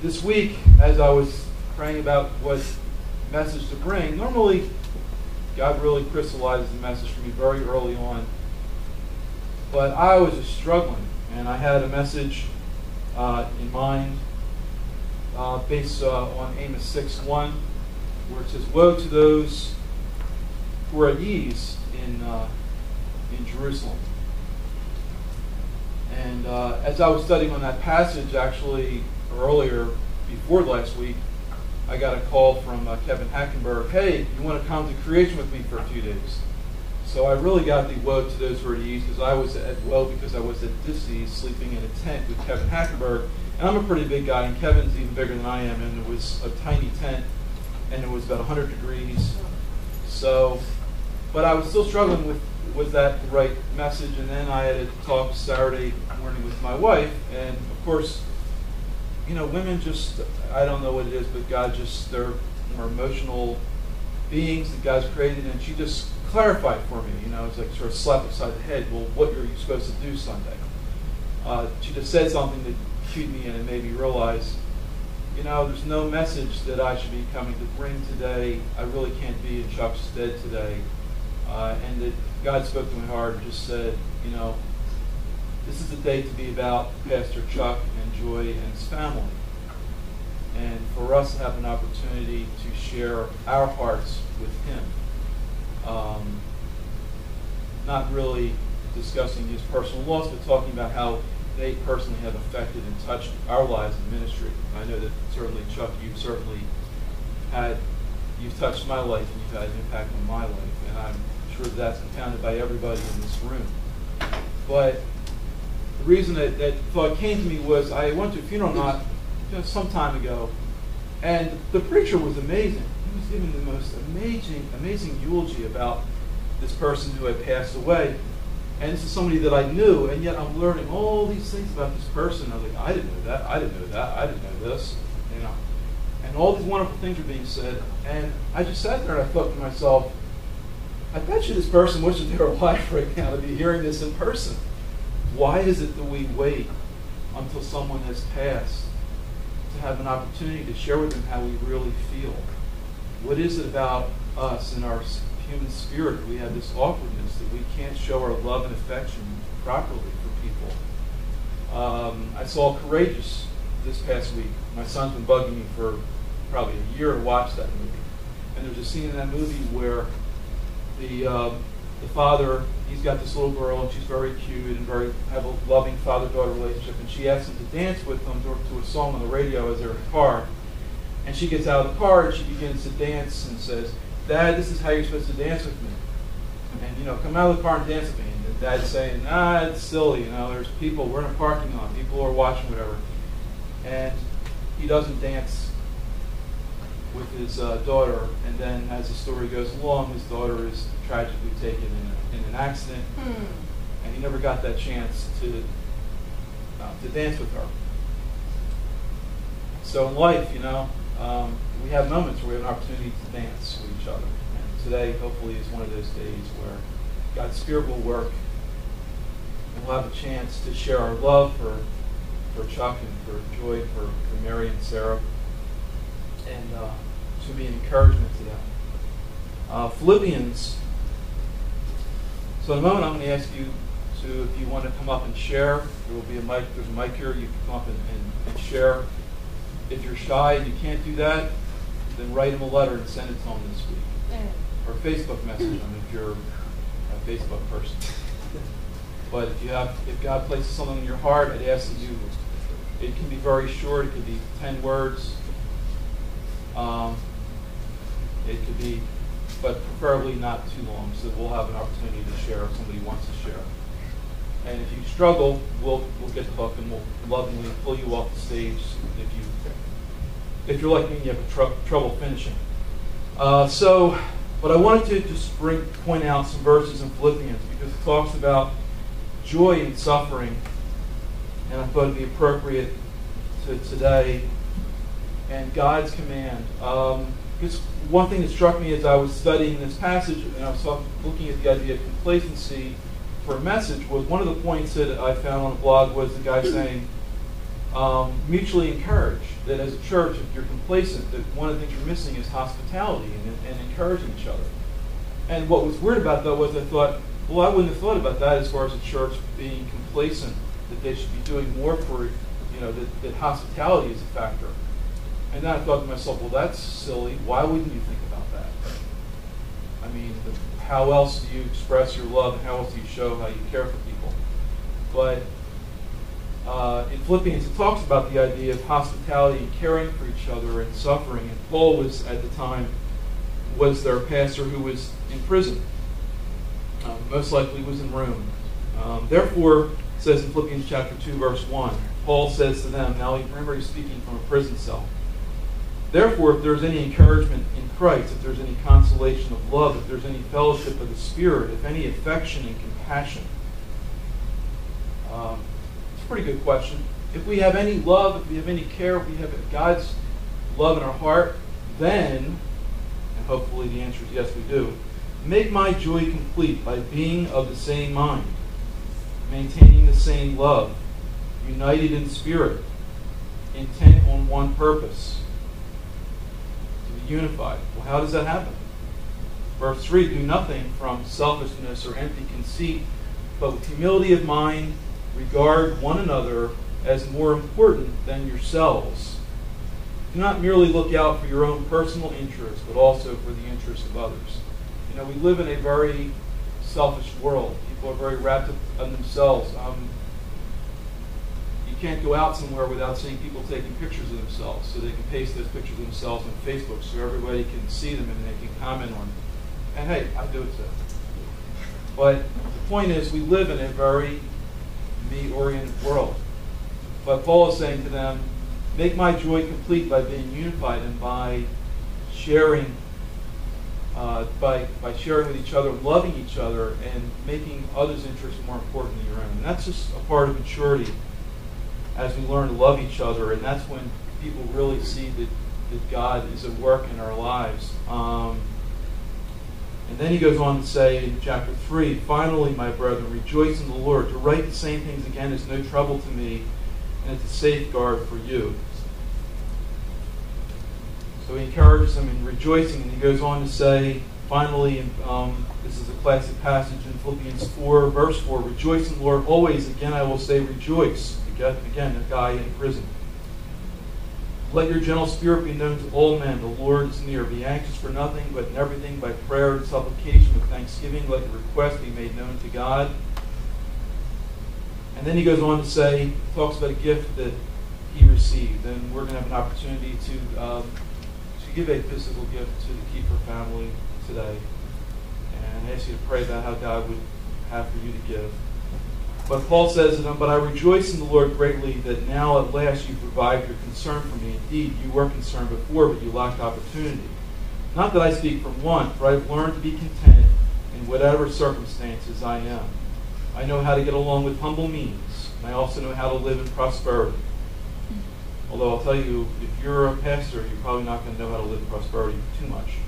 This week, as I was praying about what message to bring, normally God really crystallizes the message for me very early on. But I was just struggling, and I had a message in mind based on Amos 6:1, where it says, "Woe to those who are at ease in Jerusalem." And as I was studying on that passage, actually earlier, before last week, I got a call from Kevin Hackenberg. "Hey, you want to come to creation with me for a few days?" So I really got the woe to those who are at ease, because I was at woe because I was at disease, sleeping in a tent with Kevin Hackenberg. And I'm a pretty big guy, and Kevin's even bigger than I am, and it was a tiny tent, and it was about 100 degrees. So, but I was still struggling with, was that the right message? And then I had a talk Saturday morning with my wife, and of course, you know, women just, I don't know what it is, but God just, they're more emotional beings that God's created, and she just clarified for me, you know, it's like sort of slap upside the head, well, what are you supposed to do Sunday? She just said something that cued me in and made me realize, you know, there's no message that I should be coming to bring today. I really can't be in Chuck's stead today. And that God spoke to my heart and just said, you know, this is the day to be about Pastor Chuck and Joy and his family. And for us to have an opportunity to share our hearts with him. Not really discussing his personal loss, but talking about how they personally have affected and touched our lives in ministry. I know that certainly, Chuck, you've touched my life, and you've had an impact on my life, and I'm sure that's compounded by everybody in this room. But the reason that thought came to me was I went to a funeral not some time ago, and the preacher was amazing. He was giving the most amazing eulogy about this person who had passed away. And this is somebody that I knew, and yet I'm learning all these things about this person. I was like, I didn't know that, I didn't know that, I didn't know this, you know. And all these wonderful things are being said. And I just sat there and I thought to myself, I bet you this person wishes they were alive right now to be hearing this in person. Why is it that we wait until someone has passed to have an opportunity to share with them how we really feel? What is it about us and our human spirit? We have this awkwardness that we can't show our love and affection properly for people. I saw Courageous this past week. My son's been bugging me for probably a year to watch that movie. And there's a scene in that movie where the father, he's got this little girl, and she's very cute and have a loving father-daughter relationship, and she asks him to dance with them to a song on the radio as they're in the car. And she gets out of the car and she begins to dance and says, "Dad, this is how you're supposed to dance with me. And, you know, come out of the car and dance with me." And Dad's saying, "Nah, it's silly. You know, there's people, we're in a parking lot, people are watching, whatever." And he doesn't dance with his daughter. And then as the story goes along, his daughter is tragically taken in an accident. And he never got that chance to dance with her. So in life, you know, we have moments where we have an opportunity to dance with each other. And today, hopefully, is one of those days where God's Spirit will work, and we'll have a chance to share our love for Chuck and for Joy, for Mary and Sarah, and to be an encouragement to them. Philippians. So in a moment, I'm going to ask you to, if you want to come up and share, there will be a mic. There's a mic here. You can come up and share. If you're shy and you can't do that, then write him a letter and send it to him this week. Or Facebook message him if you're a Facebook person. But if God places something in your heart, I'd ask that you, it can be very short, it could be 10 words. It could be, but preferably not too long, so that we'll have an opportunity to share if somebody wants to share. And if you struggle, we'll get the hook and we'll lovingly pull you off the stage if you're like me and you have trouble finishing. But I wanted to just point out some verses in Philippians because it talks about joy in suffering, and I thought it'd be appropriate to today and God's command. Because one thing that struck me as I was studying this passage and I was looking at the idea of complacency for a message was one of the points that I found on the blog was the guy saying, mutually encourage. That as a church, if you're complacent, that one of the things you're missing is hospitality and encouraging each other. And what was weird about that was I thought, well, I wouldn't have thought about that as far as a church being complacent, that they should be doing more for, that hospitality is a factor. And then I thought to myself, well, that's silly. Why wouldn't you think about that? I mean, how else do you express your love, and how else do you show how you care for people? But in Philippians, it talks about the idea of hospitality and caring for each other and suffering. And Paul was, at the time, was their pastor who was in prison. Most likely was in Rome. Therefore, it says in Philippians chapter 2, verse 1, Paul says to them, now remember he's speaking from a prison cell. Therefore, if there's any encouragement in Christ, if there's any consolation of love, if there's any fellowship of the Spirit, if any affection and compassion. It's a pretty good question. If we have any love, if we have any care, if we have God's love in our heart, then, and hopefully the answer is yes, we do, make my joy complete by being of the same mind, maintaining the same love, united in spirit, intent on one purpose, to be unified. Well, how does that happen? Verse 3, do nothing from selfishness or empty conceit, but with humility of mind, regard one another as more important than yourselves. Do not merely look out for your own personal interests, but also for the interests of others. We live in a very selfish world. People are very wrapped up in themselves. You can't go out somewhere without seeing people taking pictures of themselves, so they can paste those pictures of themselves on Facebook so everybody can see them and they can comment on them. And hey, I do it too. But the point is, we live in a very me-oriented world. But Paul is saying to them, make my joy complete by being unified and by sharing by sharing with each other, loving each other, and making others' interests more important than your own. And that's just a part of maturity as we learn to love each other. And that's when people really see that God is at work in our lives. And then he goes on to say in chapter 3, finally, my brethren, rejoice in the Lord. To write the same things again is no trouble to me, and it's a safeguard for you. So he encourages them in rejoicing, and he goes on to say, finally, this is a classic passage in Philippians 4, verse 4, rejoice in the Lord always. Again, I will say rejoice. Again, a guy in prison. Let your gentle spirit be known to all men. The Lord is near. Be anxious for nothing, but in everything by prayer and supplication with thanksgiving, let your requests be made known to God. And then he goes on to say, talks about a gift that he received. And we're going to have an opportunity to give a physical gift to the Kiefer family today. And I ask you to pray about how God would have for you to give. But Paul says to them, but I rejoice in the Lord greatly that now at last you've revived your concern for me. Indeed, you were concerned before, but you lacked opportunity. Not that I speak from want, for I've learned to be content in whatever circumstances I am. I know how to get along with humble means, and I also know how to live in prosperity. Although I'll tell you, if you're a pastor, you're probably not going to know how to live in prosperity too much.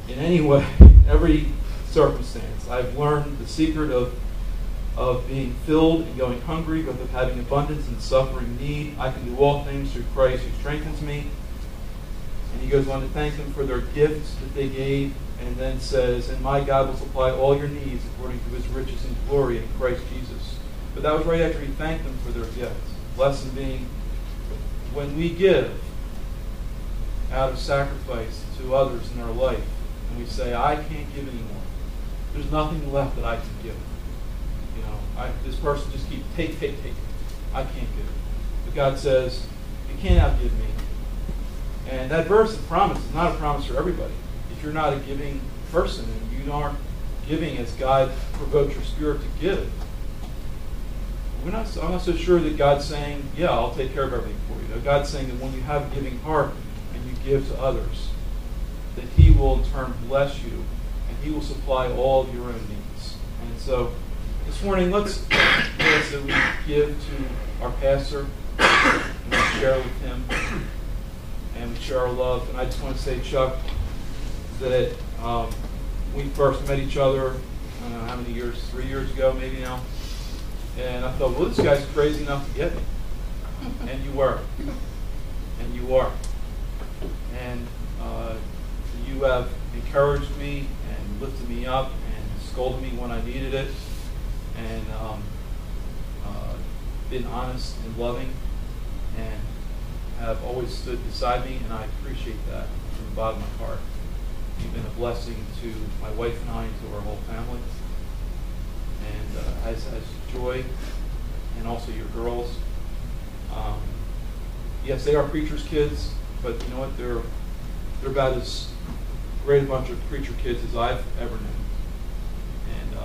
In any way, every circumstance, I've learned the secret of being filled and going hungry, both of having abundance and suffering need. I can do all things through Christ who strengthens me. And he goes on to thank them for their gifts that they gave, and then says, and my God will supply all your needs according to his riches and glory in Christ Jesus. But that was right after he thanked them for their gifts. Lesson being, when we give out of sacrifice to others in our life, and we say, I can't give anymore. There's nothing left that I can give. This person just keeps take. I can't give. But God says, you can't outgive me. And that verse of promise is not a promise for everybody. If you're not a giving person and you aren't giving as God provokes your spirit to give, I'm not so sure that God's saying, yeah, I'll take care of everything for you. No, God's saying that when you have a giving heart and you give to others, that he will in turn bless you and he will supply all of your own needs. And so this morning, let's ask that we give to our pastor and we share with him and we share our love. And I just want to say, Chuck, that we first met each other, I don't know how many years, 3 years ago maybe now. And I thought, well, this guy's crazy enough to get me. And you were. And you are. And you have encouraged me and lifted me up and scolded me when I needed it, and been honest and loving, and have always stood beside me, and I appreciate that from the bottom of my heart. You've been a blessing to my wife and I, and to our whole family, and as Joy and also your girls. Yes, they are preachers' kids, but you know what? They're about as great a bunch of preacher kids as I've ever known. And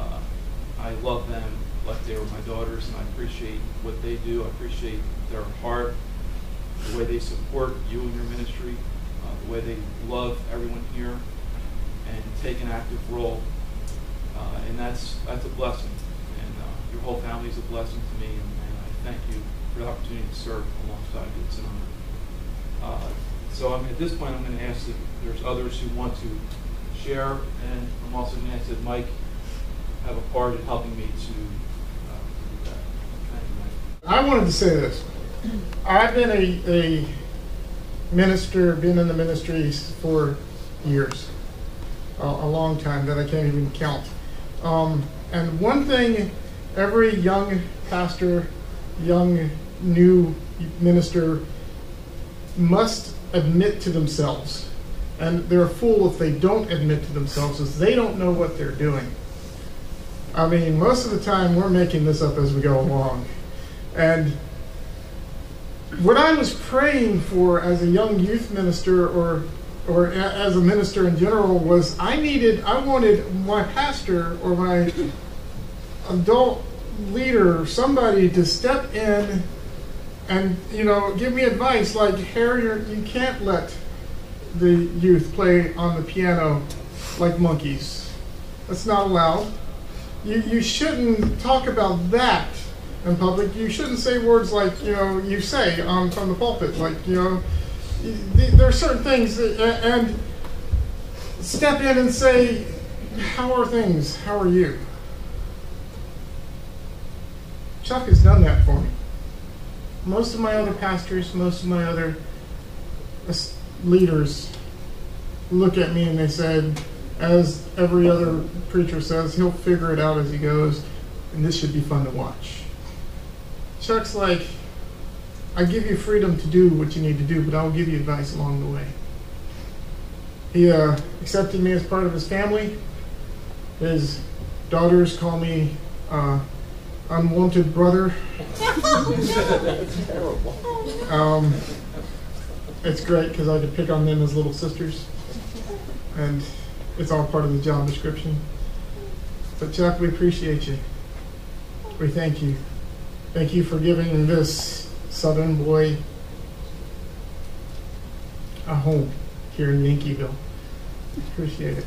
I love them like they were my daughters, and I appreciate what they do. I appreciate their heart, the way they support you and your ministry, the way they love everyone here and take an active role. And that's a blessing. And your whole family is a blessing to me, and I thank you for the opportunity to serve alongside you. It's an honor. So at this point, I'm going to ask if there's others who want to share, and I'm also going to ask that Mike have a part in helping me to do that. Thank you, Mike. I wanted to say this. I've been a minister, been in the ministries for years, a long time that I can't even count. And one thing every young pastor, young new minister must admit to themselves, and they're a fool if they don't admit to themselves, is they don't know what they're doing. I mean, most of the time we're making this up as we go along. And what I was praying for as a young youth minister or as a minister in general was I wanted my pastor or my adult leader, somebody to step in and, give me advice like, Harry, you can't let the youth play on the piano like monkeys. That's not allowed. You shouldn't talk about that in public. You shouldn't say words like, you say from the pulpit, like, there are certain things, and step in and say, how are things? How are you? Chuck has done that for me. Most of my other pastors, most of my other leaders look at me and they said, as every other preacher says, he'll figure it out as he goes, and this should be fun to watch. Chuck's like, I give you freedom to do what you need to do, but I'll give you advice along the way. He accepted me as part of his family. His daughters call me unwanted brother. That's terrible. It's great because I could pick on them as little sisters, and it's all part of the job description. But Chuck, we appreciate you. We thank you. Thank you for giving this Southern boy a home here in Yankeeville. Appreciate it.